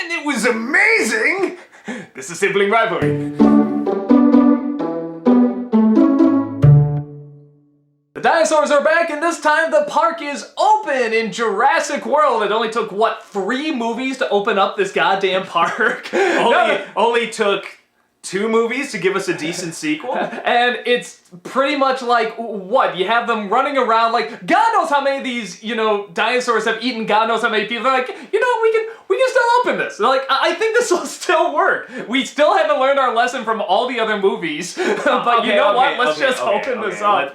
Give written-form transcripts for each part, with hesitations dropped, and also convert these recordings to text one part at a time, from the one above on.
and it was amazing! This is Sibling Rivalry. The dinosaurs are back, and this time the park is open in Jurassic World. It only took, what, 3 movies to open up this goddamn park? Only took 2 movies to give us a decent sequel? And it's pretty much like, what, you have them running around like, God knows how many of these, dinosaurs have eaten God knows how many people. They're like, we can still open this. They're like, I think this will still work. We still haven't learned our lesson from all the other movies, but you know what, let's just open this up.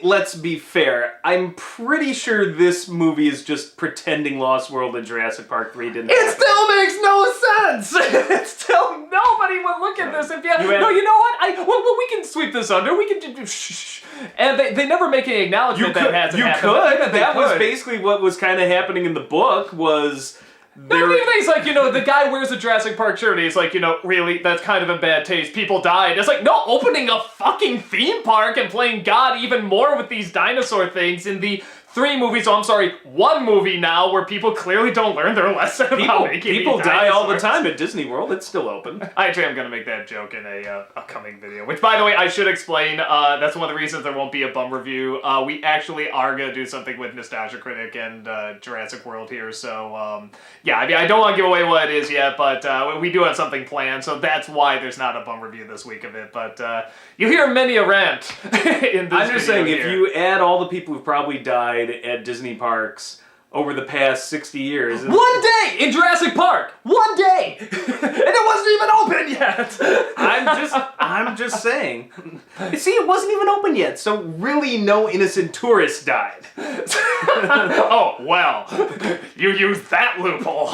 Let's be fair. I'm pretty sure this movie is just pretending Lost World and Jurassic Park 3 didn't happen. It still makes no sense! It's still, nobody would look at this if you no, you know what? Well, we can sweep this under. We can shh. And they never make any acknowledgement that hasn't happened. You could. That was basically what was kind of happening in the book was... He's like, the guy wears a Jurassic Park shirt, and he's like, really, that's kind of in bad taste. People died. It's like, no, opening a fucking theme park and playing God even more with these dinosaur things in the 1 movie now where people clearly don't learn their lesson about making people die all the time at Disney World. It's still open. Actually, I'm going to make that joke in a upcoming video, which, by the way, I should explain. That's one of the reasons there won't be a bum review. We actually are going to do something with Nostalgia Critic and Jurassic World here, so, yeah, I mean, I don't want to give away what it is yet, but we do have something planned, so that's why there's not a bum review this week of it, but you hear many a rant in this I'm just saying, here. if you add all the people who've probably died at Disney parks over the past 60 years... 1 day in Jurassic Park! 1 day! And it wasn't even open yet! I'm just saying. See, it wasn't even open yet, so really no innocent tourists died. Oh, well. You used that loophole.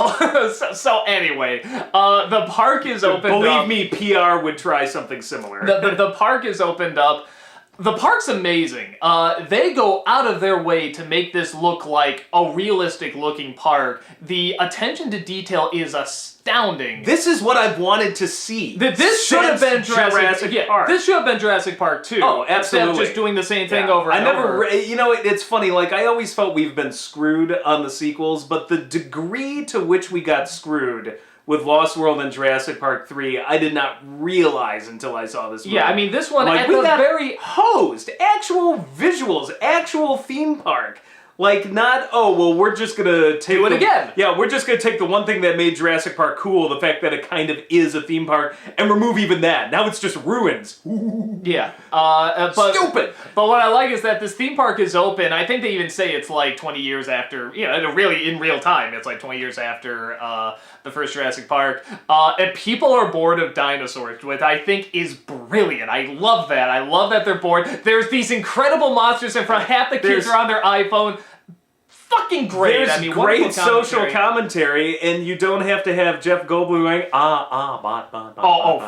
so anyway, the park is opened up. Believe me, PR would try something similar. The park is opened up. The park's amazing. They go out of their way to make this look like a realistic looking park. The attention to detail is astounding. This is what I've wanted to see. This should have been Jurassic Park. This should have been Jurassic Park 2. Oh, absolutely. Instead of just doing the same thing over and over. It's funny, I always felt we've been screwed on the sequels, but the degree to which we got screwed with Lost World and Jurassic Park 3, I did not realize until I saw this movie. Yeah, I mean, this one, we got very hosed. Actual visuals, actual theme park. Not, we're just gonna take do it again. Yeah, we're just gonna take the one thing that made Jurassic Park cool, the fact that it kind of is a theme park, and remove even that. Now it's just ruins. Yeah. Stupid! But what I like is that this theme park is open. I think they even say it's 20 years after, really in real time, it's 20 years after the first Jurassic Park. And people are bored of dinosaurs, which I think is brilliant. I love that. I love that they're bored. There's these incredible monsters in front. Half the kids are on their iPhone. Fucking great. There's great social commentary, and you don't have to have Jeff Goldblum going,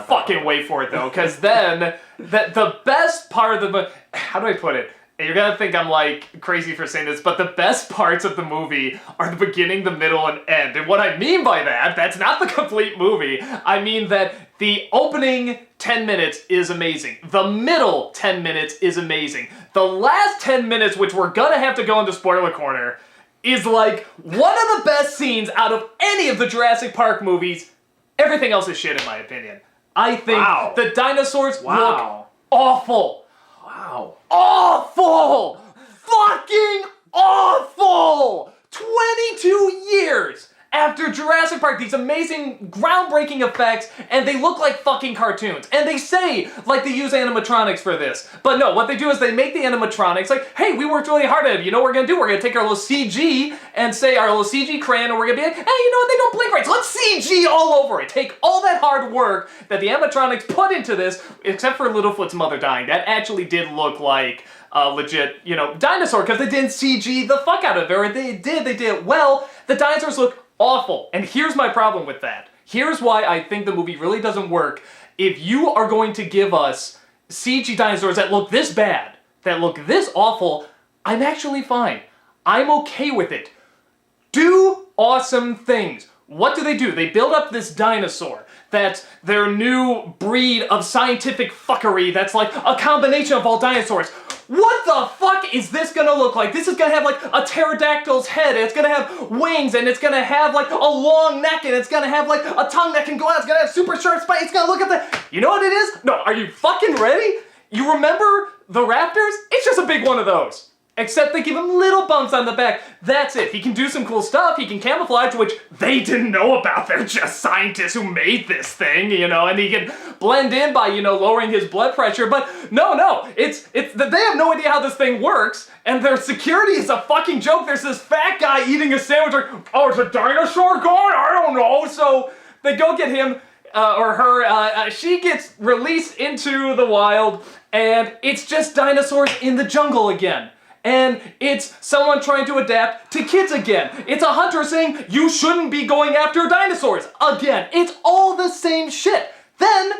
fucking wait for it, though, because then, the best part of the... How do I put it? You're gonna think I'm, crazy for saying this, but the best parts of the movie are the beginning, the middle, and end. And what I mean by that's not the complete movie. I mean that the opening 10 minutes is amazing. The middle 10 minutes is amazing. The last 10 minutes, which we're gonna have to go into spoiler corner, is one of the best scenes out of any of the Jurassic Park movies. Everything else is shit in my opinion. I think the dinosaurs look awful. Wow. Awful! Fucking awful! 22 years after Jurassic Park, these amazing, groundbreaking effects, and they look like fucking cartoons. And they say, they use animatronics for this. But no, what they do is they make the animatronics hey, we worked really hard at it. You know what we're gonna do? We're gonna take our little CG and say our little CG crayon, and we're gonna be hey, you know what? They don't blink right, so let's CG all over it. Take all that hard work that the animatronics put into this, except for Littlefoot's mother dying. That actually did look like legit, dinosaur, because they didn't CG the fuck out of it, or they did it well. The dinosaurs look awful. And here's my problem with that. Here's why I think the movie really doesn't work. If you are going to give us CG dinosaurs that look this bad, that look this awful, I'm actually fine. I'm okay with it. Do awesome things. What do? They build up this dinosaur that's their new breed of scientific fuckery that's a combination of all dinosaurs. what the fuck is this gonna look like? This is gonna have like a pterodactyl's head, and it's gonna have wings, and it's gonna have like a long neck, and it's gonna have like a tongue that can go out, it's gonna have super sharp spikes, it's gonna look at the... You know what it is? No, are you fucking ready? You remember the raptors? It's just a big one of those. Except they give him little bumps on the back. That's it. He can do some cool stuff. He can camouflage, which they didn't know about. They're just scientists who made this thing, you know, and he can blend in by, you know, lowering his blood pressure. But no, it's they have no idea how this thing works, and their security is a fucking joke. There's this fat guy eating a sandwich like, oh, it's a dinosaur guy? I don't know. So they go get him, or her, she gets released into the wild, and it's just dinosaurs in the jungle again. And it's someone trying to adapt to kids again. It's a hunter saying, you shouldn't be going after dinosaurs again. It's all the same shit. Then,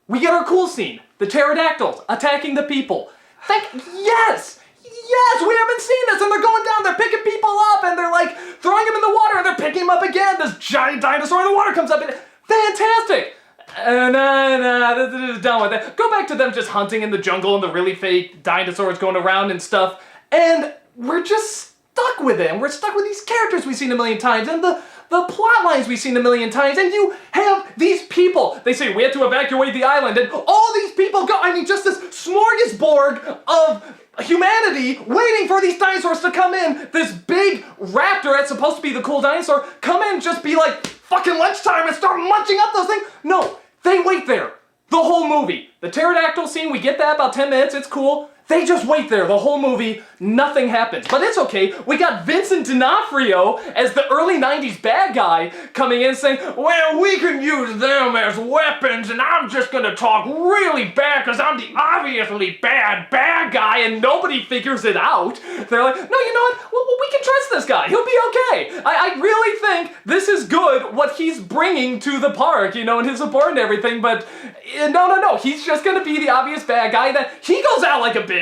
we get our cool scene. The pterodactyls attacking the people. Yes, we haven't seen this, and they're going down, they're picking people up, and they're like throwing them in the water, and they're picking them up again. This giant dinosaur in the water comes up, and fantastic. This is done with it. Go back to them just hunting in the jungle and the really fake dinosaurs going around and stuff. And we're just stuck with it. And we're stuck with these characters we've seen a million times and the plot lines we've seen a million times. And you have these people. They say we have to evacuate the island, and all these people go. I mean, just this smorgasbord of humanity waiting for these dinosaurs to come in. This big raptor that's supposed to be the cool dinosaur come in, just be like fucking lunchtime and start munching up those things. No, they wait there the whole movie. The pterodactyl scene, we get that about 10 minutes. It's cool. They just wait there the whole movie, nothing happens. But it's okay, we got Vincent D'Onofrio as the early 90s bad guy coming in saying, well, we can use them as weapons, and I'm just gonna talk really bad because I'm the obviously bad guy, and nobody figures it out. They're like, no, you know what, well, we can trust this guy, he'll be okay. I really think this is good, what he's bringing to the park, you know, and his support and everything, but no, he's just gonna be the obvious bad guy that he goes out like a bitch.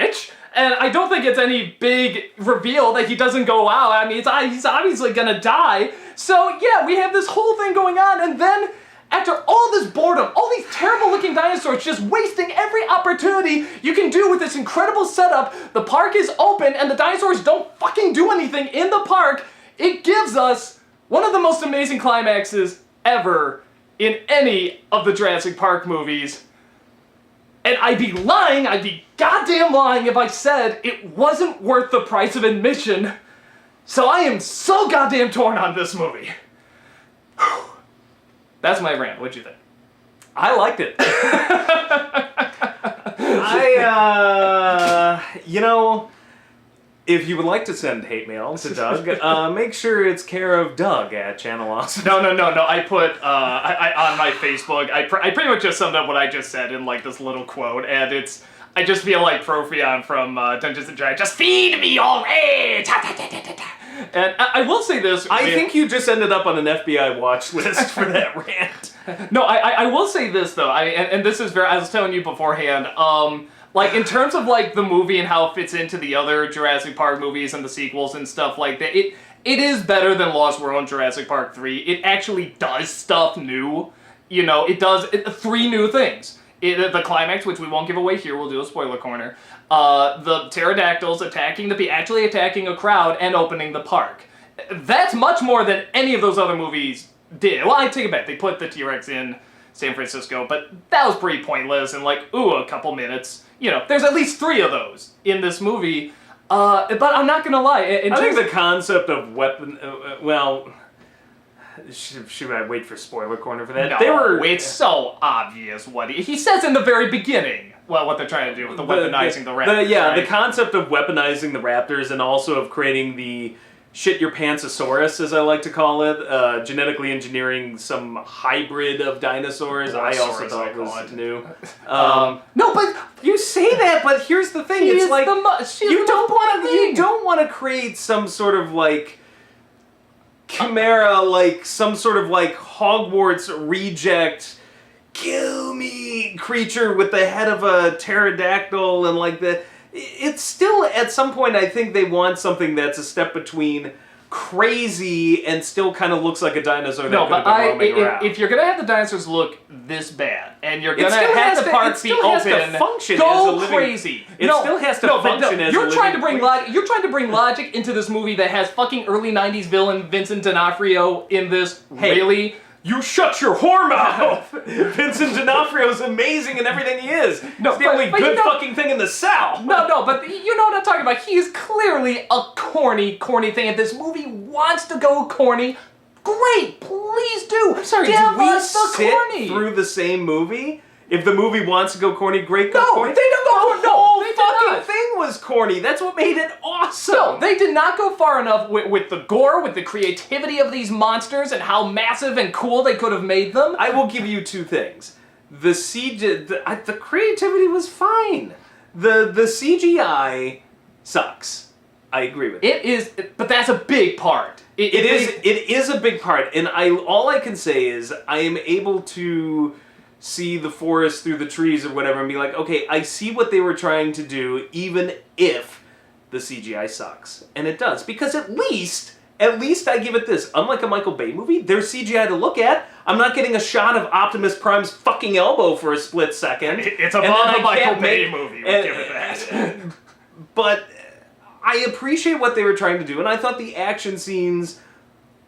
And I don't think it's any big reveal that he doesn't go out. I mean, he's obviously gonna die. So yeah, we have this whole thing going on, and then after all this boredom, all these terrible looking dinosaurs just wasting every opportunity you can do with this incredible setup, the park is open and the dinosaurs don't fucking do anything in the park, it gives us one of the most amazing climaxes ever in any of the Jurassic Park movies. And I'd be goddamn lying if I said it wasn't worth the price of admission. So I am so goddamn torn on this movie. That's my rant. What'd you think? I liked it. You know, if you would like to send hate mail to Doug, make sure it's care of Doug at Channel Awesome. No. I put on my Facebook. I pretty much just summed up what I just said in like this little quote, and it's. I just feel like Profion from Dungeons and Dragons. Just feed me already. And I will say this. I think you just ended up on an FBI watch list for that rant. No, I will say this though. And this is very. I was telling you beforehand. Like, in terms of, like, the movie and how it fits into the other Jurassic Park movies and the sequels and stuff like that, it is better than Lost World and Jurassic Park 3. It actually does stuff new. You know, it does 3 new things. The climax, which we won't give away here, we'll do a spoiler corner. The pterodactyls actually attacking a crowd and opening the park. That's much more than any of those other movies did. Well, I take it back. They put the T-Rex in San Francisco, but that was pretty pointless and like, a couple minutes. You know, there's at least 3 of those in this movie, but I'm not gonna lie. I think the concept of weapon, should I wait for spoiler corner for that? No, it's so obvious what he says in the very beginning. Well, what they're trying to do with weaponizing the raptors. Right? The concept of weaponizing the raptors and also of creating the shit your pantsosaurus, as I like to call it, genetically engineering some hybrid of dinosaurs. I also thought it was new. No, but you say that, but here's the thing: it's like you don't want to create some sort of like chimera, like some sort of like Hogwarts reject, kill me creature with the head of a pterodactyl and like the. It's still, at some point, I think they want something that's a step between crazy and still kind of looks like a dinosaur that No, could have but been roaming around. if you're gonna have the dinosaurs look this bad, and you're gonna still have has the to- parts it be still has to open, function as a go living- crazy. It still has to function as a you're trying to living bring You're trying to bring logic into this movie that has fucking early '90s villain Vincent D'Onofrio in this. Hey. Really? You shut your whore mouth! Vincent D'Onofrio is amazing in everything he is. No, It's the but- only but good you know- fucking thing in the South. No, but you know what I'm talking about. He is clearly a corny thing. If this movie wants to go corny, great, please do. I'm sorry, Give did we us the sit corny. through the same movie? If the movie wants to go corny, great, go No, corny. they don't go corny. The No, whole they did fucking not. thing was corny. That's what made it awesome. No, they did not go far enough with the gore, with the creativity of these monsters, and how massive and cool they could have made them. I will give you two things. The the creativity was fine. The CGI sucks. I agree with It is, but that's a big part. It is a big part, and all I can say is I am able to see the forest through the trees or whatever and be like, okay, I see what they were trying to do, even if the CGI sucks. And it does, because at least I give it this. Unlike a Michael Bay movie, there's CGI to look at. I'm not getting a shot of Optimus Prime's fucking elbow for a split second. It's and above then a I Michael can't Bay movie, we'll give it that. But I appreciate what they were trying to do, and I thought the action scenes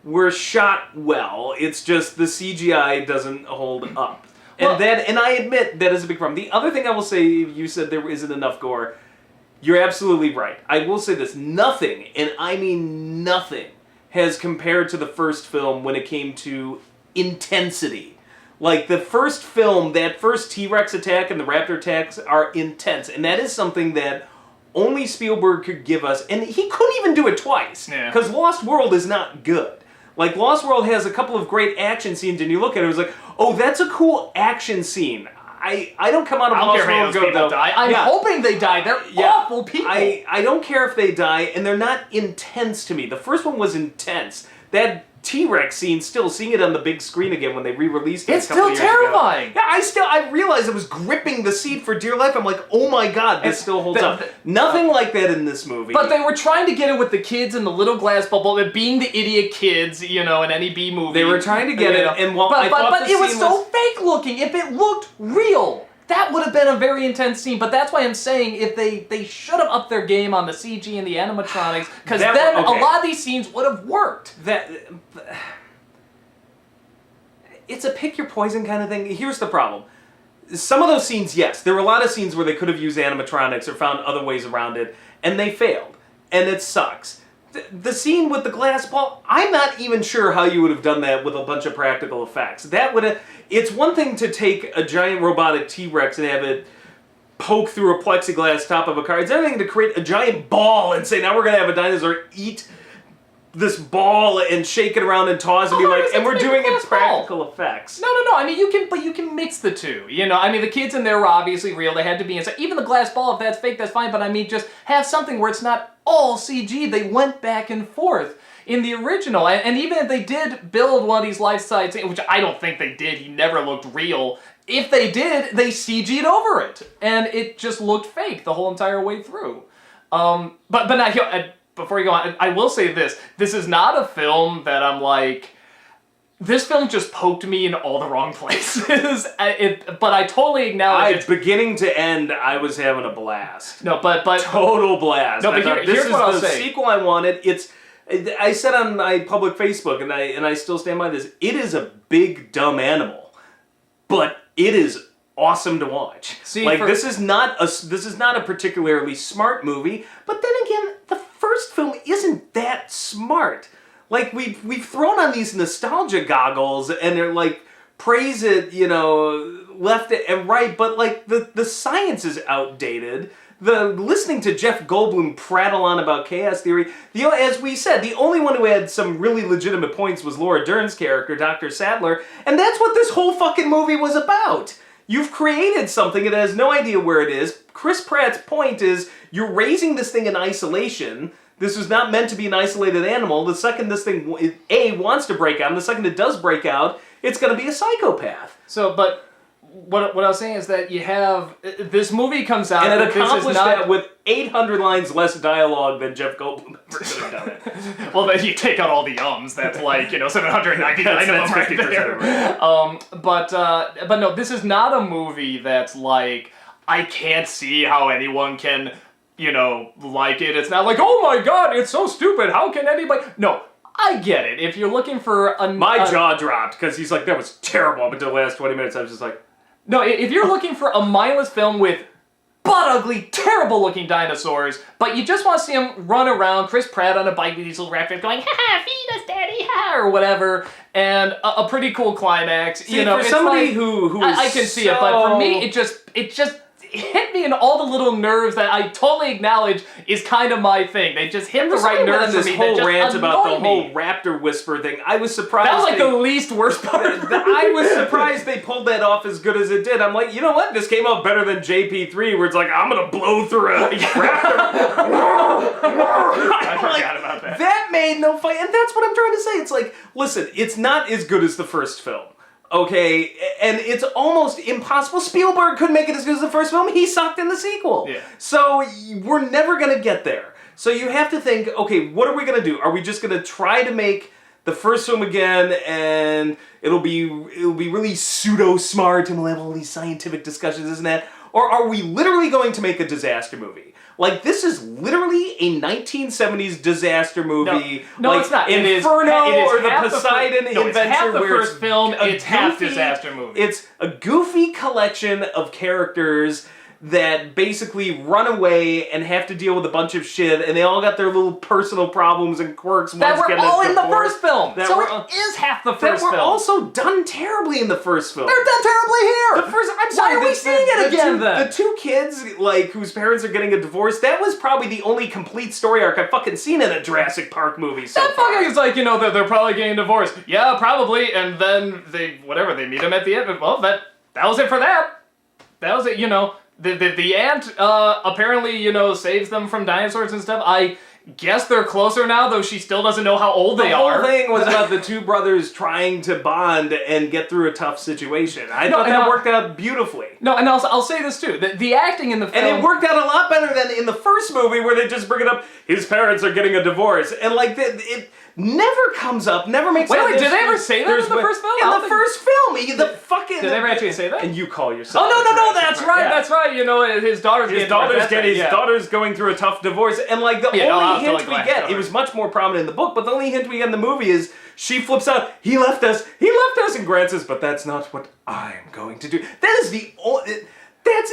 were shot well. It's just the CGI doesn't hold up. And I admit that is a big problem. The other thing I will say, you said there isn't enough gore. You're absolutely right. I will say this. Nothing, and I mean nothing, has compared to the first film when it came to intensity. Like, the first film, that first T-Rex attack and the Raptor attacks are intense. And that is something that only Spielberg could give us. And he couldn't even do it twice. Because Lost World is not good. Like, Lost World has a couple of great action scenes, and you look at it, it's like, oh, that's a cool action scene. I don't come out of Lost World people go, die. I'm hoping they die. They're awful people. I don't care if they die, and they're not intense to me. The first one was intense. That T-Rex scene, still seeing it on the big screen again when they re-released it. It's still terrifying. Yeah, I realized it was gripping the seat for dear life. I'm like, oh my god, this still holds up. Nothing like that in this movie. But they were trying to get it with the kids in the little glass bubble, it being the idiot kids, in any B movie. They were trying to get it, and while I thought but the it was scene so fake looking. If it looked real, that would have been a very intense scene. But that's why I'm saying if they should have upped their game on the CG and the animatronics, because then a lot of these scenes would have worked. It's a pick your poison kind of thing. Here's the problem. Some of those scenes, yes. There were a lot of scenes where they could have used animatronics or found other ways around it, and they failed. And it sucks. The scene with the glass ball, I'm not even sure how you would have done that with a bunch of practical effects. It's one thing to take a giant robotic T-Rex and have it poke through a plexiglass top of a car. It's another thing to create a giant ball and say, now we're going to have a dinosaur eat this ball and shake it around and toss and be like, and we're doing it practical effects. No. I mean, you can mix the two. I mean, the kids in there were obviously real. They had to be inside. Even the glass ball, if that's fake, that's fine. But I mean, just have something where it's not all CG. They went back and forth in the original. And even if they did build one of these life-size, which I don't think they did, he never looked real. If they did, they CG'd over it. And it just looked fake the whole entire way through. But now, before you go on, I will say this. This is not a film that I'm like, this film just poked me in all the wrong places. But I totally acknowledge Beginning to end, I was having a blast. No, but total blast. No, but here's what I'll say. This is the sequel I wanted. I said on my public Facebook, and I still stand by this. It is a big dumb animal, but it is awesome to watch. This is not a particularly smart movie, but then again, the first film isn't that smart. Like, we've thrown on these nostalgia goggles and they're like, praise it, left and right, but like the science is outdated. Listening to Jeff Goldblum prattle on about chaos theory, as we said, the only one who had some really legitimate points was Laura Dern's character, Dr. Sadler, and that's what this whole fucking movie was about. You've created something that has no idea where it is. Chris Pratt's point is, you're raising this thing in isolation. This was not meant to be an isolated animal. The second this thing, A, wants to break out, and the second it does break out, it's going to be a psychopath. but what I was saying is that you have this movie comes out And it that this is accomplished not that with 800 lines less dialogue than Jeff Goldblum ever could have done it. well, then you take out all the ums. That's like 799 of them right 50% there. of it. But no, this is not a movie that's like I can't see how anyone can like it. It's not like, oh my god, it's so stupid. How can anybody? No. I get it. If you're looking for My jaw dropped because he's like, that was terrible up until the last 20 minutes. I was just like... No, if you're looking for a mindless film with butt-ugly, terrible-looking dinosaurs, but you just want to see them run around, Chris Pratt on a bike with these little raptors going, ha-ha, feed us, daddy, ha, or whatever, and a pretty cool climax. See, for somebody like, who I can see it, but for me, it just hit me in all the little nerves that I totally acknowledge is kind of my thing. They just hit the right nerves for me. This whole rant about the whole me. raptor whisper thing, I was surprised. That was like the least worst part. I was surprised they pulled that off as good as it did. I'm like, you know what? This came out better than JP3, where it's like, I'm gonna blow through a raptor. I forgot about that. That made no fight, and that's what I'm trying to say. It's like, listen, it's not as good as the first film. Okay, and it's almost impossible. Spielberg couldn't make it as good as the first film. He sucked in the sequel. Yeah. So we're never going to get there. So you have to think, okay, what are we going to do? Are we just going to try to make the first film again, and it'll be really pseudo-smart, and we'll have all these scientific discussions, isn't that? Or are we literally going to make a disaster movie? Like, this is literally a 1970s disaster movie. No, like it's not. Inferno it is or the half Poseidon it's Adventure, half the where first film. It's half goofy, disaster movie. It's a goofy collection of characters that basically run away and have to deal with a bunch of shit, and they all got their little personal problems and quirks. That were all in the first film. That So were, it is half the that first were film. also done terribly in the first film. They're done terribly here. The first, I'm sorry, Why are we seeing it again then? The two kids, like, whose parents are getting a divorce, that was probably the only complete story arc I've fucking seen in a Jurassic Park movie so That far. fucking is like, they're probably getting divorced. Yeah, probably, and then they meet him at the end. Well, that was it for that. That was it, The aunt, apparently, saves them from dinosaurs and stuff. I guess they're closer now, though she still doesn't know how old they are. The whole thing was about the two brothers trying to bond and get through a tough situation. I thought that worked out beautifully. No, and I'll say this too. The acting in the film... And it worked out a lot better than in the first movie, where they just bring it up, his parents are getting a divorce. And, like, it never comes up, never makes sense. Wait, did they ever say that in the first film? In the first film, the fucking... Did they ever actually say that? And you call yourself... Oh, no, that's right, that's right. His daughter's going through a tough divorce, and like the only hint we get, it was much more prominent in the book, but the only hint we get in the movie is she flips out, he left us, and Grant says, but that's not what I'm going to do. That is the only...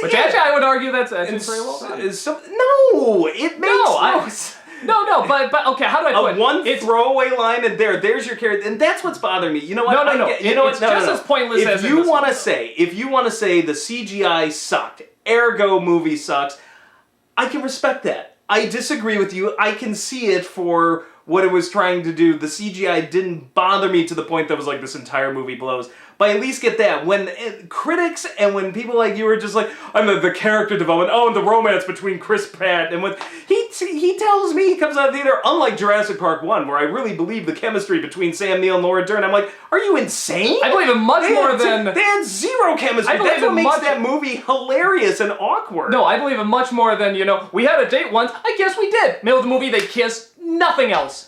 Which actually, I would argue that's pretty well done. No, it makes No, but okay, how do I put it? One throwaway line and there's your character, and that's what's bothering me. You know what? No. It's just as pointless as if you want to say the CGI sucked, ergo movie sucks, I can respect that. I disagree with you. I can see it for what it was trying to do. The CGI didn't bother me to the point that was like, this entire movie blows. But I at least get that. When critics and when people like you are just like, I'm the character development, and the romance between Chris Pratt, and when he tells me, he comes out of the theater, unlike Jurassic Park 1, where I really believe the chemistry between Sam Neill and Laura Dern, I'm like, are you insane? I believe it much more than... They had zero chemistry. That's what makes that movie hilarious and awkward. No, I believe it much more than, we had a date once, I guess we did. Middle of the movie, they kiss, nothing else.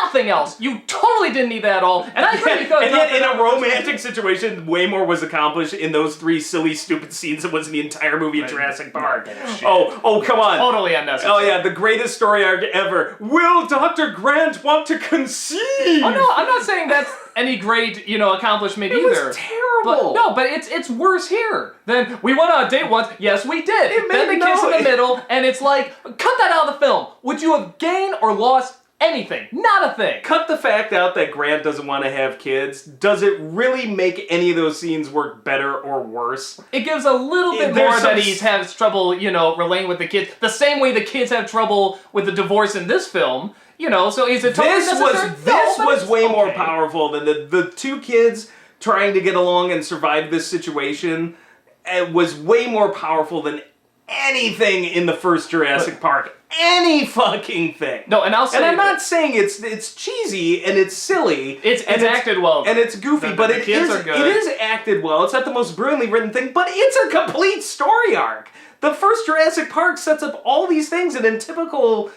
Nothing else. You totally didn't need that at all. And I agree because... And yet, in a romantic situation, way more was accomplished in those 3 silly, stupid scenes that was in the entire movie of Jurassic Park. Oh, come on. Totally unnecessary. Oh, yeah, the greatest story arc ever. Will Dr. Grant want to conceive? Oh, no, I'm not saying that's any great, accomplishment either. It was terrible. But it's worse here than we went on a date once. Yes, we did. Then they kiss in the middle, and it's like, cut that out of the film. Would you have gained or lost anything? Not a thing. Cut the fact out that Grant doesn't want to have kids. Does it really make any of those scenes work better or worse? It gives a little bit more that he has trouble, relating with the kids. The same way the kids have trouble with the divorce in this film. So is it totally necessary? This was way more powerful than the two kids trying to get along and survive this situation. It was way more powerful than anything in the first Jurassic Park. Any fucking thing. No, and I'll say and I'm that- not saying it's cheesy and it's silly. It's acted well. And it's goofy, The but kids are good. it is acted well. It's not the most brilliantly written thing, but it's a complete story arc. The first Jurassic Park sets up all these things, and in typical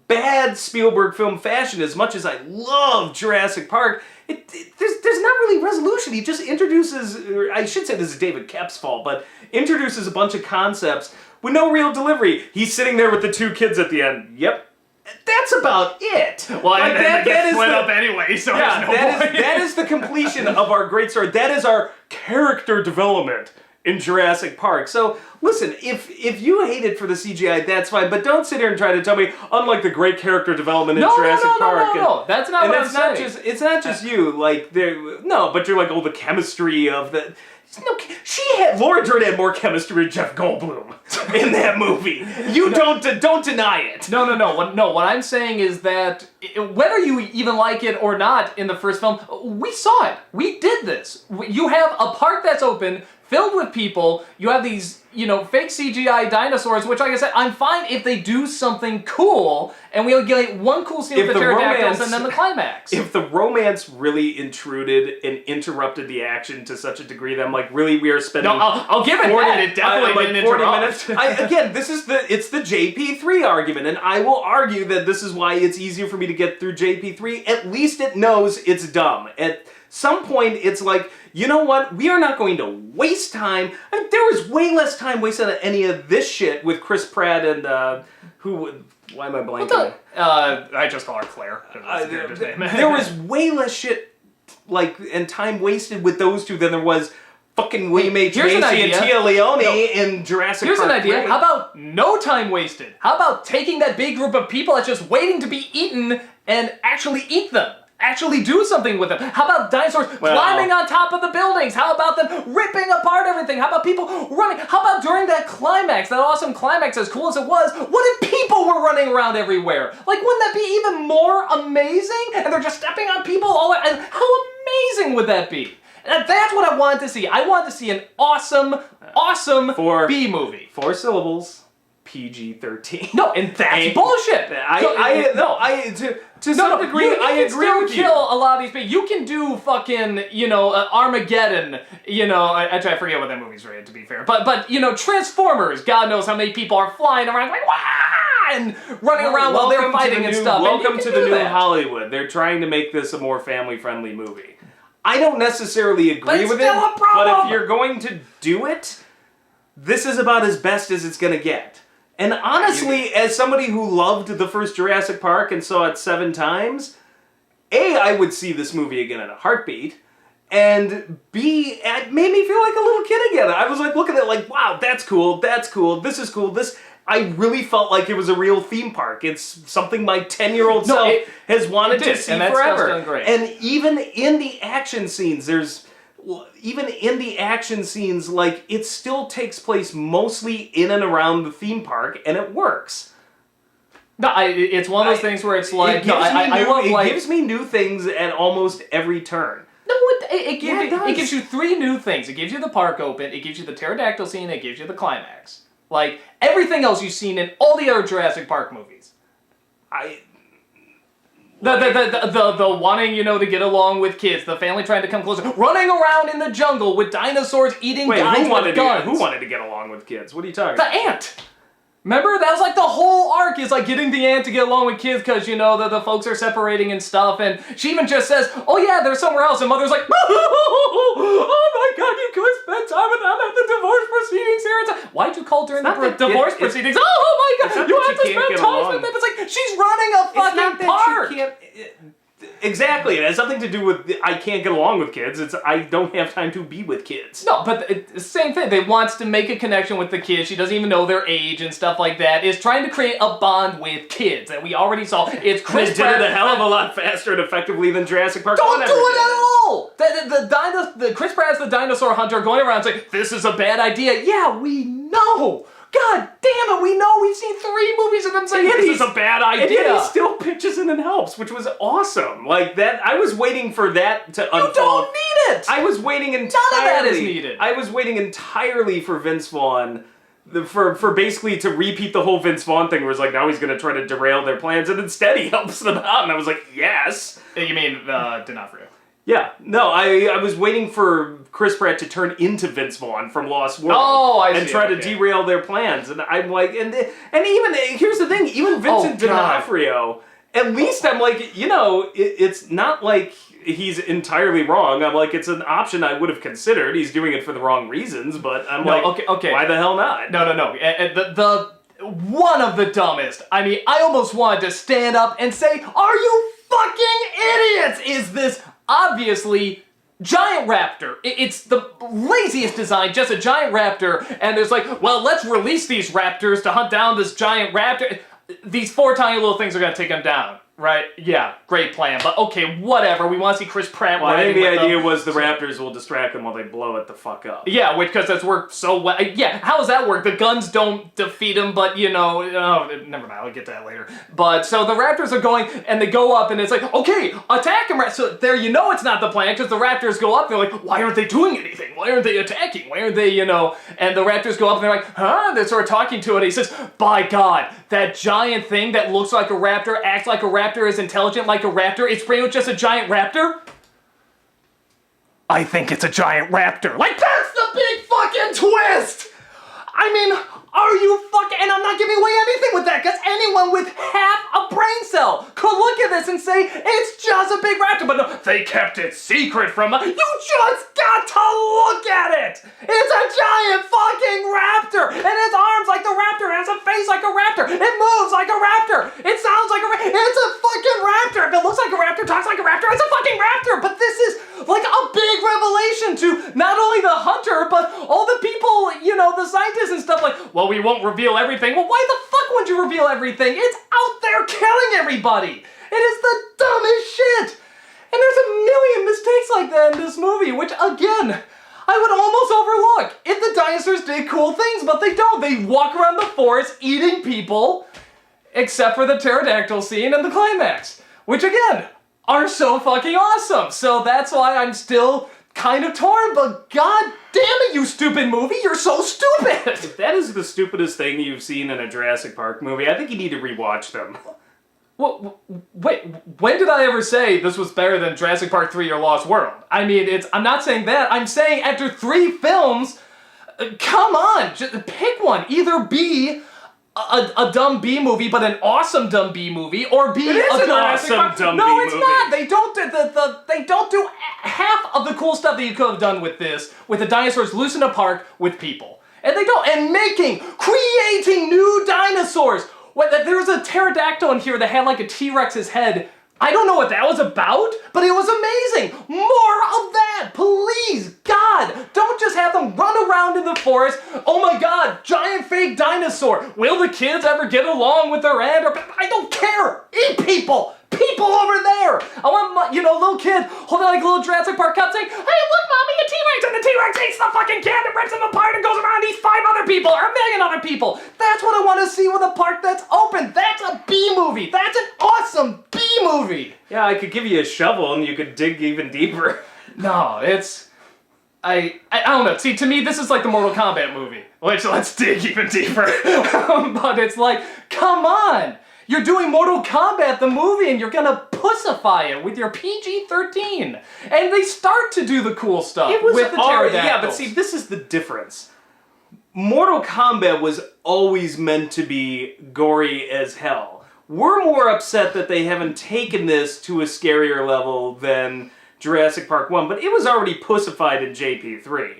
bad Spielberg film fashion, as much as I love Jurassic Park, there's not really resolution. He just introduces, or I should say this is David Koepp's fault, but introduces a bunch of concepts with no real delivery. He's sitting there with the two kids at the end. Yep. That's about it. Well, like that is split up anyway, so yeah, there's no point. that is the completion of our great story. That is our character development in Jurassic Park. So, listen, if you hate it for the CGI, that's fine, but don't sit here and try to tell me, unlike the great character development in Jurassic Park. No, that's not what I'm saying. It's not just you, like, but you're like, oh, the chemistry of the... No, Laura Dern had more chemistry with Jeff Goldblum in that movie. You don't deny it. No. What I'm saying is that whether you even like it or not in the first film, we saw it. We did this. You have a park that's open, filled with people. You have these, fake CGI dinosaurs, which, like I said, I'm fine if they do something cool, and we'll get one cool scene with the pterodactyls and then the climax. If the romance really intruded and interrupted the action to such a degree that I'm like, really, we are spending... No, I'll give it that. It definitely didn't 40 interrupt. minutes. Again, it's the JP3 argument, and I will argue that this is why it's easier for me to get through JP3. At least it knows it's dumb. At some point, it's like, you know what? We are not going to waste time. There was way less time wasted on any of this shit with Chris Pratt and why am I blanking? I just call her Claire. There was way less shit and time wasted with those two than there was fucking William H. Macy and Tia Leone in Jurassic Park. Here's an idea. 3. How about no time wasted? How about taking that big group of people that's just waiting to be eaten and actually eat them? Actually do something with them. How about dinosaurs climbing on top of the buildings? How about them ripping apart everything? How about people running? How about during that climax, that awesome climax, as cool as it was, what if people were running around everywhere? Like, wouldn't that be even more amazing? And they're just stepping on people all the way. How amazing would that be? And that's what I wanted to see. I wanted to see an awesome B movie. 4 syllables. PG-13. No, and that's bullshit. To some degree, I agree with you. You can kill a lot of these people. You can do fucking, Armageddon, actually I forget what that movie's rated, to be fair. But Transformers, God knows how many people are flying around like, wah! And running around while they're fighting and stuff. Welcome to the new Hollywood. They're trying to make this a more family-friendly movie. I don't necessarily agree with it, but if you're going to do it, this is about as best as it's going to get. And honestly, as somebody who loved the first Jurassic Park and saw it 7 times, A, I would see this movie again in a heartbeat, and B, it made me feel like a little kid again. I was like looking at it like, wow, that's cool, this is cool, I really felt like it was a real theme park. It's something my 10-year-old self has wanted to see forever. Done great. And even in the action scenes, like, it still takes place mostly in and around the theme park, and it works. No, it's one of those things where it's like, it gives me new things at almost every turn. No, it gives you 3 new things. It gives you the park open, it gives you the pterodactyl scene, it gives you the climax. Like, everything else you've seen in all the other Jurassic Park movies. The wanting, to get along with kids, the family trying to come closer, running around in the jungle with dinosaurs eating guys with guns. Who wanted to get along with kids? What are you talking about? The ant! Remember? That was like the whole arc is like getting the ant to get along with kids because, the folks are separating and stuff. And she even just says, oh yeah, they're somewhere else. And Mother's like, oh my God, you could spend time with them at the divorce proceedings here. It's like, why'd you call during the divorce proceedings? Oh my God, you have to spend time with them. It's like, she's running a fucking park. Exactly, it has something to do with I can't get along with kids. It's I don't have time to be with kids. No, but it's the same thing. They wants to make a connection with the kids. She doesn't even know their age and stuff like that. Is trying to create a bond with kids that we already saw. It's Chris Pratt did it a hell of a lot faster and effectively than Jurassic Park. Don't do it at all. The Chris Pratt's the dinosaur hunter going around saying this is a bad idea. Yeah, we know. God damn it, we know. We've seen 3 movies of them saying this is a bad idea. And yet he still pitches in and helps, which was awesome. Like that, I was waiting for that to unfold. You don't need it. I was waiting entirely. None of that is needed. I was waiting entirely for Vince Vaughn for basically to repeat the whole Vince Vaughn thing, where it's like now he's going to try to derail their plans, and instead he helps them out, and I was like, yes. You mean D'Onofrio? Yeah, no, I was waiting for Chris Pratt to turn into Vince Vaughn from Lost World. Oh, I see. And try to derail their plans, and I'm like, and even here's the thing, even Vincent D'Onofrio, at least I'm like, it's not like he's entirely wrong. I'm like, it's an option I would have considered. He's doing it for the wrong reasons, but I'm okay. Why the hell not? No. The one of the dumbest. I mean, I almost wanted to stand up and say, "Are you fucking idiots?" Is this obviously giant raptor? It's the laziest design, just a giant raptor, and there's like, well, let's release these raptors to hunt down this giant raptor. These 4 tiny little things are gonna take him down. Right? Yeah, great plan. But okay, whatever. We want to see Chris Pratt. Well, I think the idea was the Raptors will distract them while they blow it the fuck up. Yeah, because that's worked so well. Yeah, how does that work? The guns don't defeat him, but never mind. I'll get to that later. But so the Raptors are going, and they go up, and it's like, okay, attack him. So there, it's not the plan, because the Raptors go up. They're like, why aren't they doing anything? Why aren't they attacking? Why aren't they, And the Raptors go up, and they're like, huh? They start talking to it. He says, by God, that giant thing that looks like a raptor, acts like a raptor, is intelligent like a raptor, it's pretty much just a giant raptor? I think it's a giant raptor. Like, that's the big fucking twist! I mean, are you fucking... And I'm not giving away anything with that, because anyone with half a brain cell could look at this and say, it's just a big raptor, but no, they kept it secret from us. You just got to look at it! It's a giant fucking raptor! And its arms like the raptor, it has a face like a raptor, it moves like a raptor, it sounds like a raptor, it's a fucking raptor! If it looks like a raptor, talks like a raptor, it's a fucking raptor! But this is like a big revelation to not only the hunter, but all the people, the scientists and stuff, like, well, we won't reveal everything. Well, why the fuck wouldn't you reveal everything? It's out there killing everybody! It is the dumbest shit! And there's a million mistakes like that in this movie, which, again, I would almost overlook if the dinosaurs did cool things, but they don't. They walk around the forest eating people, except for the pterodactyl scene and the climax, which, again, are so fucking awesome. So that's why I'm still kind of torn, but god damn it, you stupid movie, you're so stupid! If that is the stupidest thing you've seen in a Jurassic Park movie, I think you need to rewatch them. Well, wait, when did I ever say this was better than Jurassic Park 3 or Lost World? I mean, I'm not saying that, I'm saying after 3 films, come on, just pick one. Either be a dumb B movie, but an awesome dumb B movie, or be it is a an awesome dumb B movie. No, it's not. They don't do half of the cool stuff that you could have done with this, with the dinosaurs loose in a park with people, and they don't. And creating new dinosaurs. There was a pterodactyl in here that had like a T-Rex's head. I don't know what that was about, but it was amazing. More of that, please, God. Don't just have them run around in the forest. Oh my God, giant fake dinosaur. Will the kids ever get along with their aunt? I don't care. Eat people. People over there. I want my, little kid holding like a little Jurassic Park cup saying, hey, look, Mommy, a T-Rex, and the T-Rex eats the fucking kid and rips him apart and goes around and eats 5 other people or 1 million other people. That's what I want to see with a park that's open. That's a B movie. That's an awesome B movie. Yeah, I could give you a shovel and you could dig even deeper. No, it's... I don't know. See, to me, this is like the Mortal Kombat movie. Which, let's dig even deeper. But it's like, come on. You're doing Mortal Kombat, the movie, and you're gonna pussify it with your PG-13. And they start to do the cool stuff with the pterodactyls. Yeah, but see, this is the difference. Mortal Kombat was always meant to be gory as hell. We're more upset that they haven't taken this to a scarier level than Jurassic Park 1, but it was already pussified in JP3.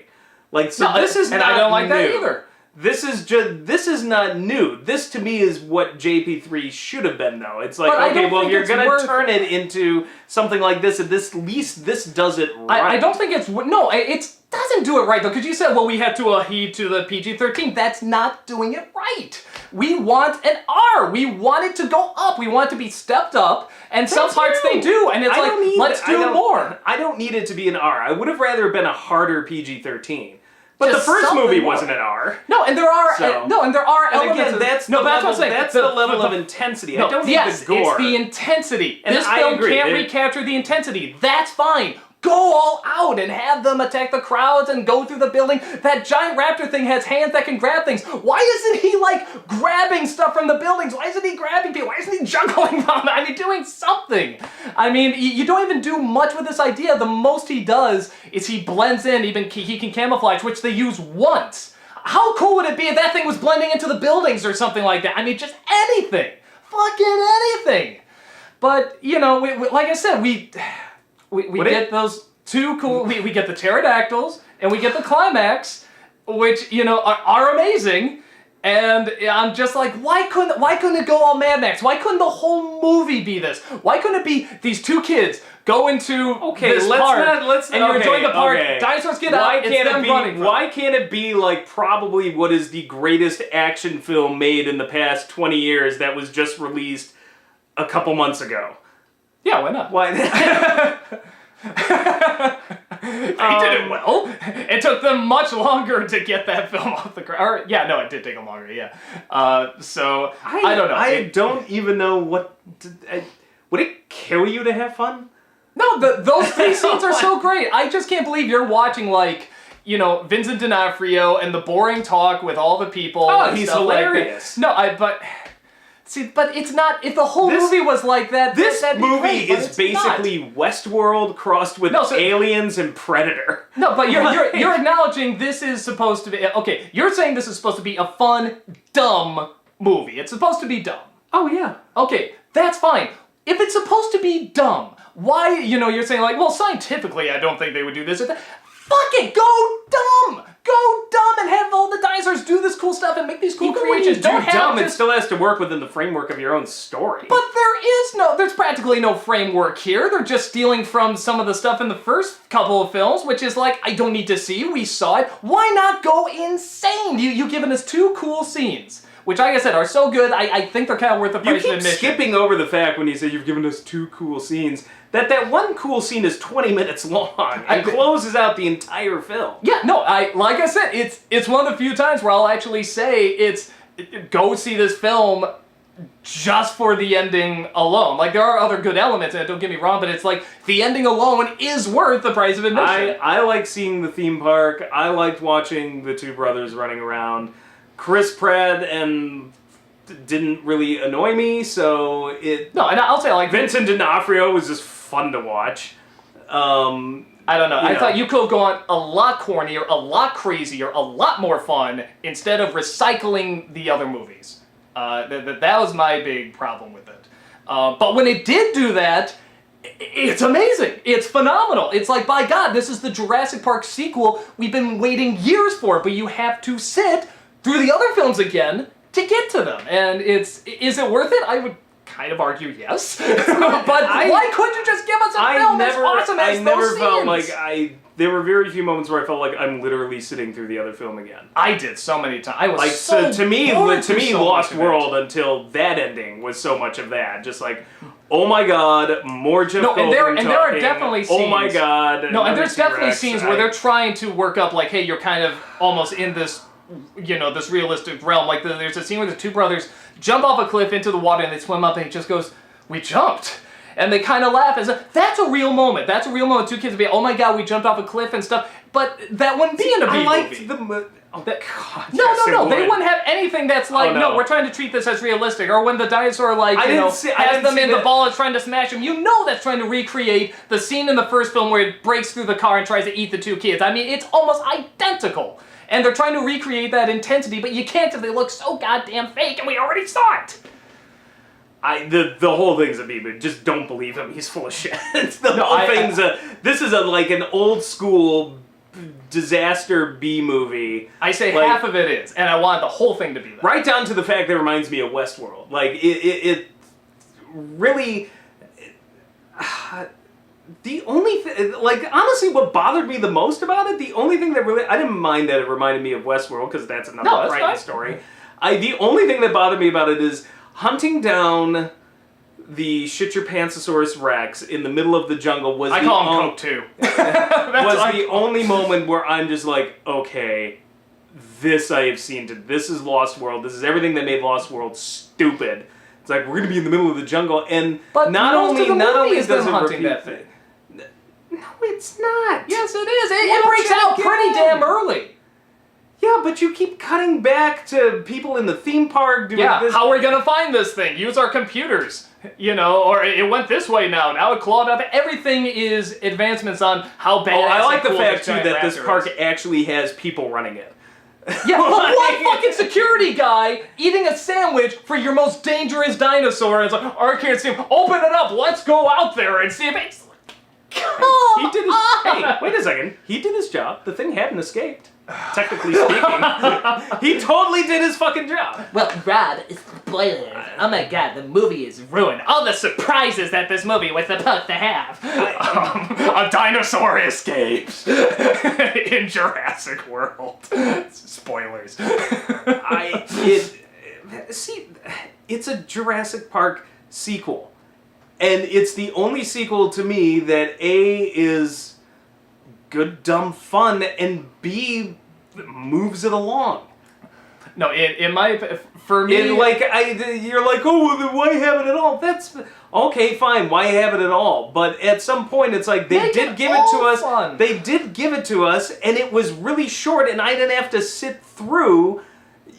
Like, so this is not new. And I don't like that either. This is not new. This to me is what JP3 should have been, though. It's like, okay, well, you're gonna turn it into something like this, and at least this does it right. I don't think it's... No, it doesn't do it right, though, because you said, well, we had to heed to the PG-13. That's not doing it right. We want an R. We want it to go up. We want it to be stepped up, and some parts they do, and it's like, let's do more. I don't need it to be an R. I would have rather been a harder PG-13. But the first movie wasn't an R. No, and there are and again, that's the level of intensity. I don't need the gore. It's the intensity. And this film can't recapture the intensity. That's fine. go all out and have them attack the crowds and go through the building. That giant raptor thing has hands that can grab things. Why isn't he like grabbing stuff from the buildings? Why isn't he grabbing people? Why isn't he juggling them? I mean, doing something. I mean, you don't even do much with this idea. The most he does is he blends in, even he can camouflage, which they use once. How cool would it be if that thing was blending into the buildings or something like that? I mean, just anything. Fucking anything. But, you know, like I said, we get those two cool, we get the pterodactyls, and we get the climax, which, you know, are amazing, and I'm just like, why couldn't it go all Mad Max? Why couldn't the whole movie be this? Why couldn't it be these two kids go into this park, and you're enjoying the park, dinosaurs get out, it's them running from Why can't it be like probably what is the greatest action film made in the past 20 years that was just released a couple months ago? Yeah, why not? Why? They did it well. It took them much longer to get that film off the ground. Yeah, no, it did take them longer, yeah. So, I don't know. I don't even know what... would it kill you to have fun? No, those three scenes are so great. I just can't believe you're watching, like, you know, Vincent D'Onofrio and the boring talk with all the people. Oh, he's hilarious. Like but... See, but it's not, if the whole movie was like that, this that'd be movie great, but is basically not. Westworld crossed with Aliens and Predator. No, but you're acknowledging this is supposed to be, okay, you're saying this is supposed to be a fun, dumb movie. It's supposed to be dumb. Oh, yeah. Okay, that's fine. If it's supposed to be dumb, why, you know, you're saying like, well, scientifically, I don't think they would do this. Fuck it, go dumb! Go dumb and have all the dinosaurs do this cool stuff and make these cool creatures. Don't have dumb, it still has to work within the framework of your own story. But there's practically no framework here. They're just stealing from some of the stuff in the first couple of films, which is like, I don't need to see, we saw it. Why not go insane? You've given us two cool scenes, which, like I said, are so good, I think they're kind of worth the price of admission. You keep skipping over the fact when you say you've given us two cool scenes, that one cool scene is 20 minutes long and closes out the entire film. Yeah, no, like I said, it's one of the few times where I'll actually say go see this film just for the ending alone. Like, there are other good elements in it, don't get me wrong, but it's like, the ending alone is worth the price of admission. I like seeing the theme park. I liked watching the two brothers running around. Chris Pratt and didn't really annoy me, so it... No, and I'll say, like... Vincent D'Onofrio was just fun to watch. I don't know. I thought you could have gone a lot cornier, a lot crazier, a lot more fun, instead of recycling the other movies. That was my big problem with it. But when it did do that, it's amazing. It's phenomenal. It's like, by God, this is the Jurassic Park sequel we've been waiting years for, but you have to sit through the other films again to get to them. And is it worth it? I would kind of argue yes. But why couldn't you just give us a film as awesome as those never scenes? felt like there were very few moments where I felt like I'm literally sitting through the other film again. I did so many times. I was like, so to me, so Lost World until that ending was so much of that. Just like, oh my God, more Jeff Goldblum and there are definitely scenes. Oh my God. No, and there's definitely scenes where they're trying to work up like, hey, you're kind of almost in this, you know, this realistic realm. Like, there's a scene where the two brothers jump off a cliff into the water and they swim up and he just goes, we jumped. And they kind of laugh as that's a real moment. That's a real moment. Two kids would be, oh my God, we jumped off a cliff and stuff. But that wouldn't be in a B movie. I liked the... Oh, God. No. They wouldn't have anything that's like, no, we're trying to treat this as realistic. Or when the dinosaur, like, has them in the ball and trying to smash them. You know that's trying to recreate the scene in the first film where it breaks through the car and tries to eat the two kids. I mean, it's almost identical. And they're trying to recreate that intensity, but you can't if they look so goddamn fake, and we already saw it. The whole thing's a B, but just don't believe him. He's full of shit. Whole thing's this is like an old school disaster B movie. I say half of it is, and I want the whole thing to be that. Right down to the fact that it reminds me of Westworld. Like, it really... the only thing... Like, honestly, what bothered me the most about it, the only thing that really... I didn't mind that it reminded me of Westworld, because that's another frightening story. The only thing that bothered me about it is hunting down the Shit-Your-Pantsosaurus Rex in the middle of the jungle was I call him Coke, too. was the only moment where I'm just like, okay, this I have seen. This is Lost World. This is everything that made Lost World stupid. It's like, we're going to be in the middle of the jungle, and but not only is does it hunting repeat that thing. No, It's not. Yes, it is. It Watch breaks it out again. pretty damn early. Yeah, but you keep cutting back to people in the theme park doing this. How are we gonna find this thing? Use our computers. Or it went this way now. Now it clawed up. Everything is advancements on how bad. I like the fact too that this park actually has people running it. Yeah, but one fucking security guy eating a sandwich for your most dangerous dinosaur. And it's like, I can't see him. Open it up. Let's go out there and see if it's. He did his. Hey, wait a second. He did his job. The thing hadn't escaped. Technically speaking, he totally did his fucking job. Well, Rob, spoilers. Oh my god, the movie is ruined. All the surprises that this movie was supposed to have. A dinosaur escapes in Jurassic World. Spoilers. It's a Jurassic Park sequel, and it's the only sequel to me that A is good, dumb fun, and B moves it along. No, for me, you're like, oh, well, then why have it at all? That's okay, fine. Why have it at all? But at some point, it's like they did give it to us. Fun. They did give it to us, and it was really short, and I didn't have to sit through.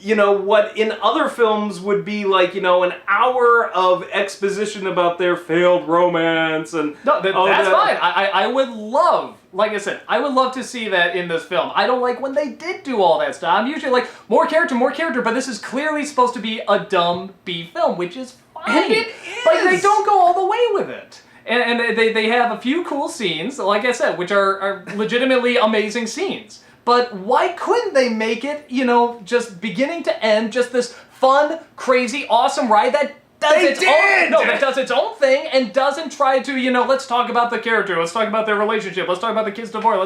What in other films would be like, an hour of exposition about their failed romance and... No, that's fine. I would love, like I said, I would love to see that in this film. I don't like when they did do all that stuff. I'm usually like, more character, but this is clearly supposed to be a dumb B film, which is fine. And it is! But they don't go all the way with it. And they have a few cool scenes, like I said, which are legitimately amazing scenes. But why couldn't they make it, just beginning to end, just this fun, crazy, awesome ride that does that does its own thing and doesn't try to, let's talk about the character, let's talk about their relationship, let's talk about the kid's divorce,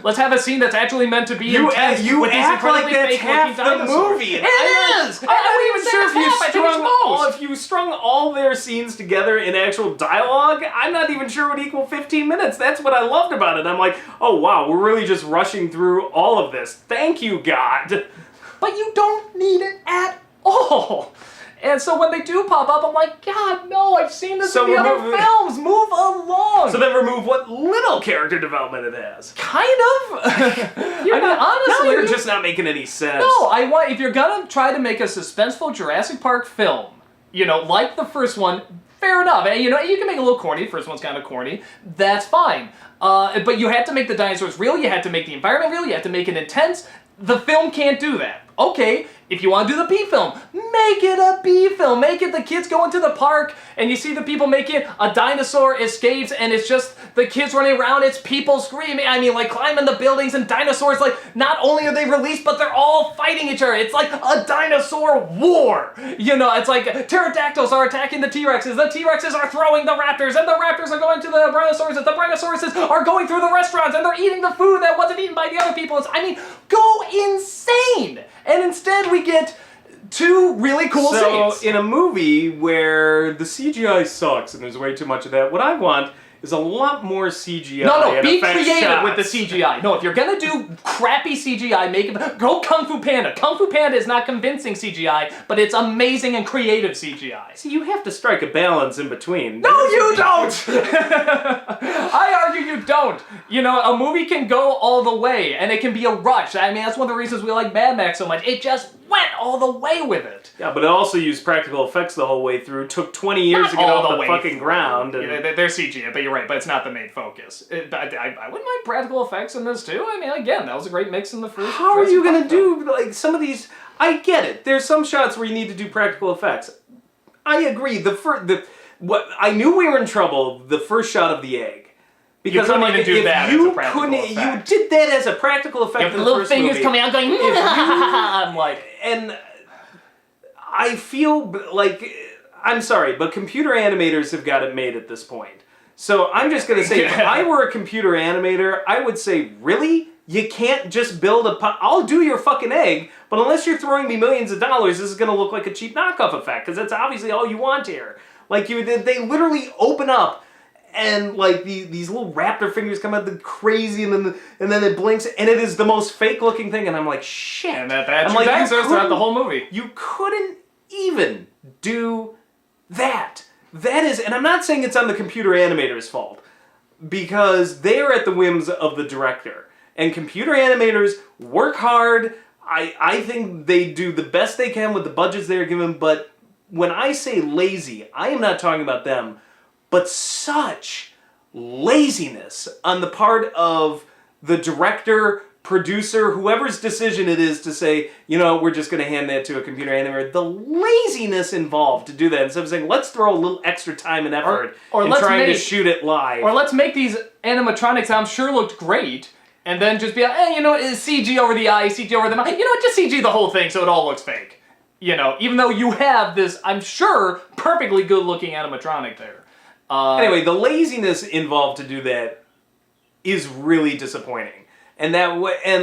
let's have a scene that's actually meant to be intense with these act like incredibly that's fake half looking the dinosaurs. movie. It is! I'm not even sure if if you strung all their scenes together in actual dialogue, I'm not even sure it would equal 15 minutes. That's what I loved about it. I'm like, oh wow, we're really just rushing through all of this. Thank you, God. But you don't need it at all. And so when they do pop up, I'm like, God, no, I've seen this in the other films. Move along. So then remove what little character development it has. Kind of. Honestly, now you're just not making any sense. No, if you're gonna try to make a suspenseful Jurassic Park film, like the first one, fair enough. And, you can make it a little corny. The first one's kind of corny. That's fine. But you have to make the dinosaurs real. You have to make the environment real. You have to make it intense. The film can't do that. Okay, if you want to do the B film, make it a B film. Make it the kids go into the park and you see the people making a dinosaur escapes and it's just the kids running around, it's people screaming. I mean, like climbing the buildings and dinosaurs, like not only are they released, but they're all fighting each other. It's like a dinosaur war. It's like pterodactyls are attacking the T-Rexes are throwing the raptors, and the raptors are going to the brontosauruses. The brontosauruses are going through the restaurants and they're eating the food that wasn't eaten by the other people. Go insane. And instead we get two really cool scenes. So in a movie where the CGI sucks and there's way too much of that, what I want is a lot more CGI. No, be creative shots. with the CGI. No, if you're gonna do crappy CGI, go Kung Fu Panda. Kung Fu Panda is not convincing CGI, but it's amazing and creative CGI. See, you have to strike a balance in between. No, you don't! I argue you don't. A movie can go all the way, and it can be a rush. I mean, that's one of the reasons we like Mad Max so much. It just went all the way with it. Yeah, but it also used practical effects the whole way through. Took 20 years to get off the fucking ground. And... They're CGI, but you're right, but it's not the main focus. I wouldn't mind practical effects in this too. I mean, again, that was a great mix in the first. How are you gonna do, like, some of these... I get it. There's some shots where you need to do practical effects. I agree. I knew we were in trouble the first shot of the egg. Because you couldn't even do that as a practical effect. You did that as a practical effect in the little first fingers movie. coming out going, I'm like... And I feel like, I'm sorry, but computer animators have got it made at this point. So I'm just going to say, if I were a computer animator, I would say, really? You can't just build I'll do your fucking egg, but unless you're throwing me millions of dollars, this is going to look like a cheap knockoff effect, because that's obviously all you want here. Like, they literally open up, and like these little raptor fingers come out the crazy, and then it blinks, and it is the most fake looking thing, and I'm like, shit. And that's like, dinosaurs throughout the whole movie. You couldn't even do that. That is, and I'm not saying it's on the computer animator's fault, because they are at the whims of the director. And computer animators work hard. I think they do the best they can with the budgets they're given, but when I say lazy, I am not talking about them, but such laziness on the part of the director, producer, whoever's decision it is to say, you know, we're just going to hand that to a computer animator. The laziness involved to do that instead of saying, let's throw a little extra time and effort in trying to shoot it live. Or let's make these animatronics I'm sure looked great, and then just be like, hey, you know, it's CG over the eye, CG over the mouth. You know what, just CG the whole thing so it all looks fake. You know, even though you have this, I'm sure, perfectly good-looking animatronic there. Anyway, the laziness involved to do that is really disappointing. And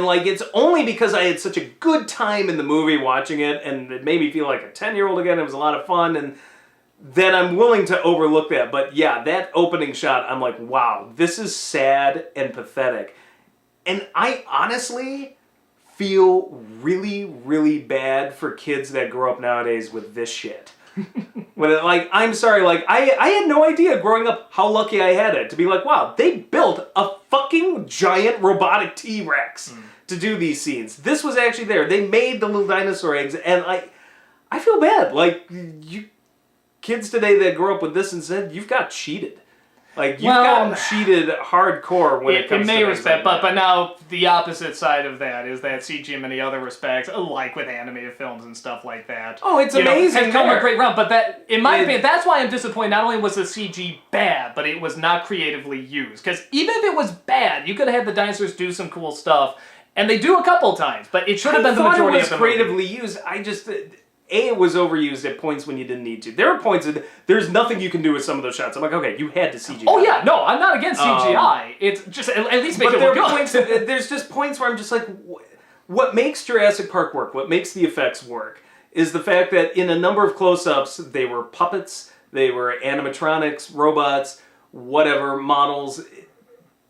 like, it's only because I had such a good time in the movie watching it, and it made me feel like a 10-year-old again. It was a lot of fun, and then I'm willing to overlook that. But yeah, that opening shot, I'm like, wow, this is sad and pathetic. And I honestly feel really, really bad for kids that grow up nowadays with this shit. I'm sorry, like, I had no idea growing up how lucky I had it to be like, wow, they built a fucking giant robotic T-Rex to do these scenes. This was actually there. They made the little dinosaur eggs, and I feel bad. Like, you kids today that grow up with this and said, you've got cheated. Like, you've gotten cheated hardcore when it comes to in many respects, but now the opposite side of that is that CG in many other respects, like with animated films and stuff like that. Oh, it's amazing. Has come a great run, but that, in my opinion, that's why I'm disappointed. Not only was the CG bad, but it was not creatively used. Because even if it was bad, you could have had the dinosaurs do some cool stuff, and they do a couple times, but it should have been the majority of the movie. I thought it was creatively used. I just... it was overused at points when you didn't need to. There are points that there's nothing you can do with some of those shots. I'm like, okay, you had to CGI. Oh yeah, no, I'm not against CGI. It's just at least make it look good. There's just points where I'm just like, what makes Jurassic Park work, what makes the effects work, is the fact that in a number of close-ups, they were puppets, they were animatronics, robots, whatever, models,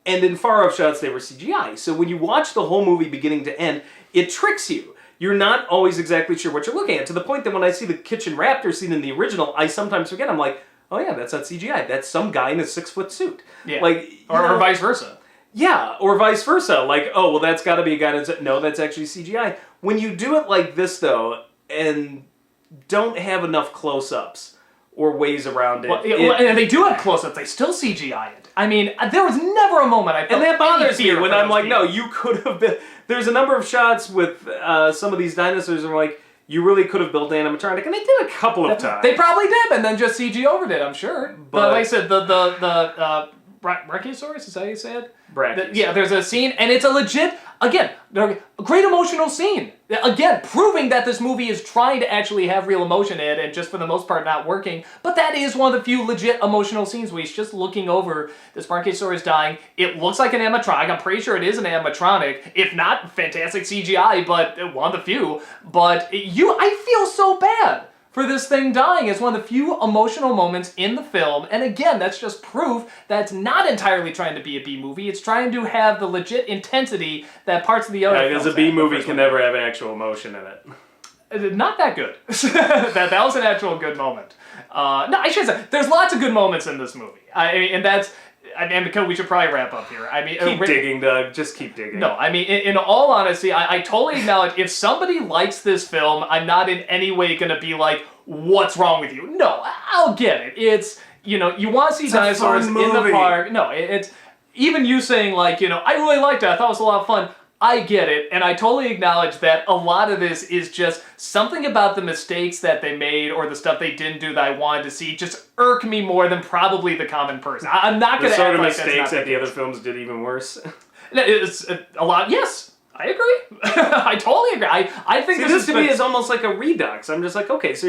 and in far-off shots, they were CGI. So when you watch the whole movie beginning to end, it tricks you. You're not always exactly sure what you're looking at, to the point that when I see the kitchen raptor scene in the original, I sometimes forget. I'm like, oh yeah, that's not CGI. That's some guy in a 6-foot suit. Yeah. Like, or vice versa. Yeah, or vice versa. Like, oh, well, that's got to be a guy that's... No, that's actually CGI. When you do it like this, though, and don't have enough close-ups or ways around it... and they do have close-ups. They still CGI it. I mean, there was never a moment I felt... And that bothers me when I'm like, no, you could have been... There's a number of shots with some of these dinosaurs, and we're like, you really could have built animatronic, and they did a couple of times. They probably did, and then just CG over it, I'm sure. But like I said, the Brachiosaurus, is that how you say it? Brachiosaurus. Yeah, there's a scene, and it's a legit, again, a great emotional scene. Again, proving that this movie is trying to actually have real emotion in it, and just for the most part not working. But that is one of the few legit emotional scenes where he's just looking over this Brachiosaurus dying. It looks like an animatronic. I'm pretty sure it is an animatronic. If not, fantastic CGI, but one of the few. But I feel so bad for this thing dying. It's one of the few emotional moments in the film, and again, that's just proof that it's not entirely trying to be a B movie. It's trying to have the legit intensity that parts of the other films because a B movie can never have actual emotion in it. Not that good. that was an actual good moment. No, I should say, there's lots of good moments in this movie. And because we should probably wrap up here. I mean, keep digging, Doug. Just keep digging. No, I mean, in all honesty, I totally acknowledge if somebody likes this film, I'm not in any way going to be like, what's wrong with you? No, I'll get it. It's, you want to see dinosaurs in the park. No, it's, even you saying like, I really liked it. I thought it was a lot of fun. I get it, and I totally acknowledge that a lot of this is just something about the mistakes that they made or the stuff they didn't do that I wanted to see just irk me more than probably the common person. I'm not going to act like that's not mistakes that the other films did even worse. It's a lot. Yes, I agree. I totally agree. I think this to me is almost like a redux. I'm just like, okay, so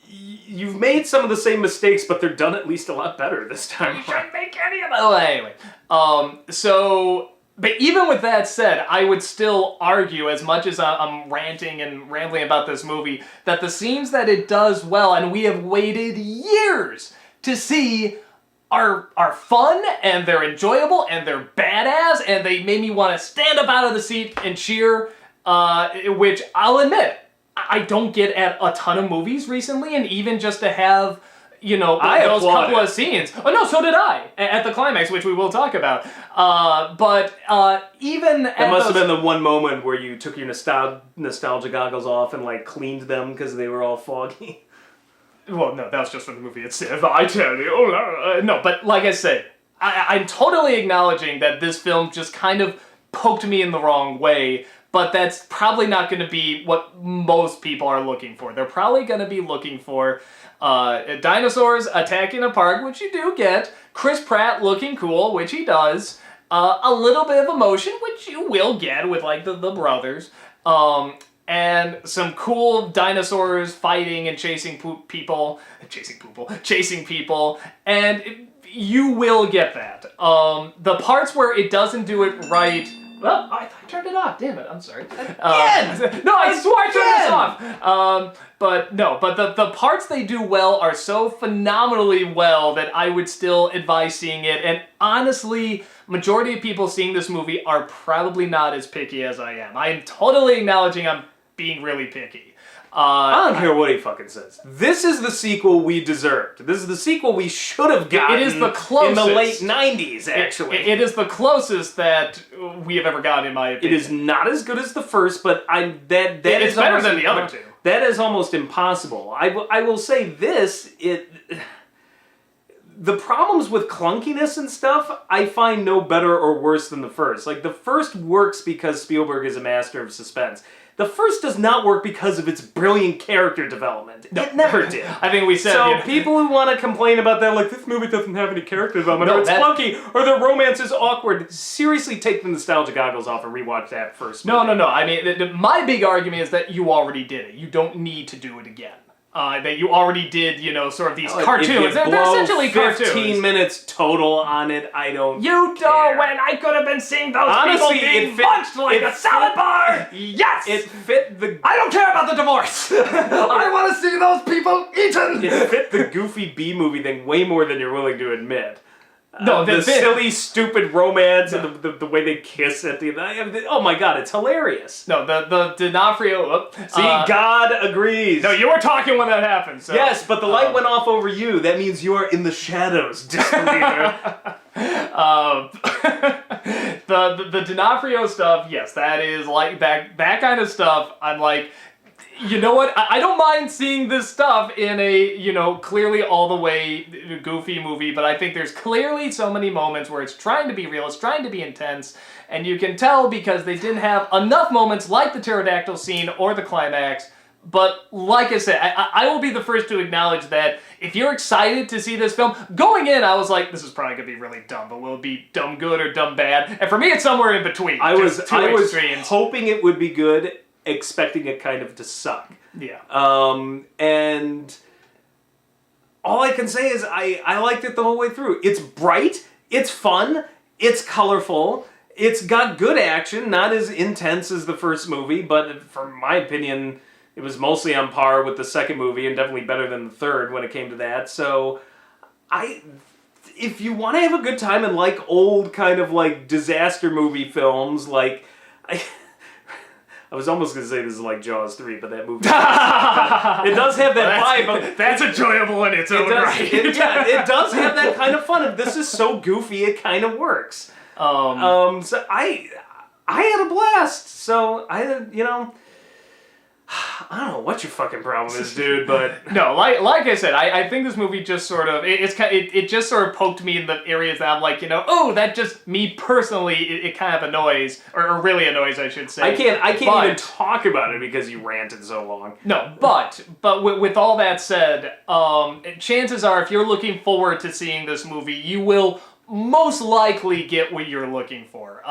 you've made some of the same mistakes, but they're done at least a lot better this time. You shouldn't make any of them. Oh, anyway, But even with that said, I would still argue, as much as I'm ranting and rambling about this movie, that the scenes that it does well, and we have waited years to see, are fun, and they're enjoyable, and they're badass, and they made me want to stand up out of the seat and cheer, which I'll admit, I don't get at a ton of movies recently, and even just to have you know, I those applaud couple it. of scenes. Oh no, so did I at the climax, which we will talk about. But even That must have been the one moment where you took your nostalgia goggles off and like cleaned them because they were all foggy. Well, no, that was just from the movie itself. I tell you, no. But like I said, I'm totally acknowledging that this film just kind of poked me in the wrong way. But that's probably not going to be what most people are looking for. They're probably going to be looking for dinosaurs attacking a park, which you do get. Chris Pratt looking cool, which he does. A little bit of emotion, which you will get with like the brothers. And some cool dinosaurs fighting and chasing people. And you will get that. The parts where it doesn't do it right... Well, I turned it off. Damn it! I'm sorry. Again! No, I swore I turned this off. But the parts they do well are so phenomenally well that I would still advise seeing it. And honestly, majority of people seeing this movie are probably not as picky as I am. I am totally acknowledging I'm being really picky. I don't care what he fucking says. This is the sequel we deserved. This is the sequel we should have gotten. It is the closest. In the late 90s, actually. It is the closest that we have ever gotten, in my opinion. It is not as good as the first, but that it's is better almost than the other two. That is almost impossible. I will say this, the problems with clunkiness and stuff, I find no better or worse than the first. Like, the first works because Spielberg is a master of suspense. The first does not work because of its brilliant character development. No. It never did. I think we said... So people who want to complain about that, like, this movie doesn't have any character development, No, or it's clunky, or the romance is awkward, seriously take the nostalgia goggles off and rewatch that first movie. No. I mean, my big argument is that you already did it. You don't need to do it again. That you already did, you know, sort of these cartoons. They're essentially 15 cartoons. minutes total on it, I don't You care. know when I could have been seeing those Honestly, people being it fit- punched like it a salad fit- bar! Yes! It fit the... I don't care about the divorce! I want to see those people eaten! It fit the goofy B-movie thing way more than you're willing to admit. No, the silly, stupid romance and the way they kiss at the end. Oh my god, it's hilarious. No, the D'Onofrio... See, God agrees. No, you were talking when that happened, so... Yes, but the light went off over you. That means you are in the shadows, disbeliever. The D'Onofrio stuff, yes, that is like... That kind of stuff, I'm like... You know what? I don't mind seeing this stuff in a, you know, clearly all the way goofy movie, but I think there's clearly so many moments where it's trying to be real, it's trying to be intense, and you can tell because they didn't have enough moments like the pterodactyl scene or the climax. But like I said, I will be the first to acknowledge that if you're excited to see this film, going in, I was like, this is probably going to be really dumb, but will it be dumb good or dumb bad? And for me, it's somewhere in between. I was extremes. hoping it would be good, expecting it kind of to suck. Yeah. And all I can say is I liked it the whole way through. It's bright, it's fun, it's colorful, it's got good action, not as intense as the first movie, but for my opinion, it was mostly on par with the second movie and definitely better than the third when it came to that. So if you want to have a good time and like old kind of like disaster movie films, like I was almost going to say this is like Jaws 3, but that movie... it does have that vibe. But that's enjoyable in its own right. It does have that kind of fun. This is so goofy, it kind of works. So I had a blast. So you know... I don't know what your fucking problem is, dude, but... No, like I said, I think this movie just sort of... It just sort of poked me in the areas that I'm like, you know, oh, that just, me personally, it kind of annoys, or really annoys, I should say. I can't even talk about it because you ranted so long. No, but with all that said, chances are if you're looking forward to seeing this movie, you will most likely get what you're looking for.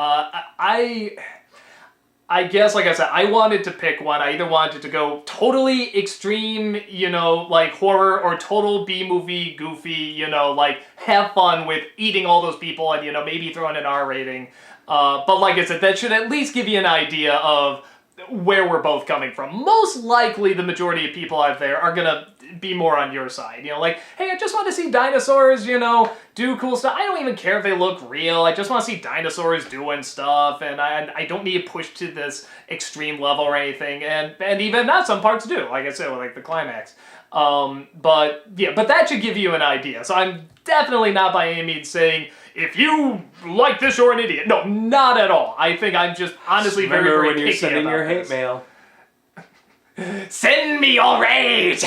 I guess, like I said, I wanted to pick one. I either wanted to go totally extreme, you know, like horror, or total B-movie, goofy, you know, like have fun with eating all those people and, you know, maybe throw in an R rating. But like I said, that should at least give you an idea of where we're both coming from. Most likely the majority of people out there are gonna be more on your side. You know, like, hey, I just want to see dinosaurs, you know, do cool stuff. I don't even care if they look real. I just want to see dinosaurs doing stuff, and I don't need to push to this extreme level or anything. And even that, some parts do, like I said, with like the climax. But that should give you an idea. So I'm definitely not by any means saying, if you like this, you're an idiot. No, not at all. I think I'm just honestly very, Remember very when you're picky sending about your hate this. mail. Send me your rage!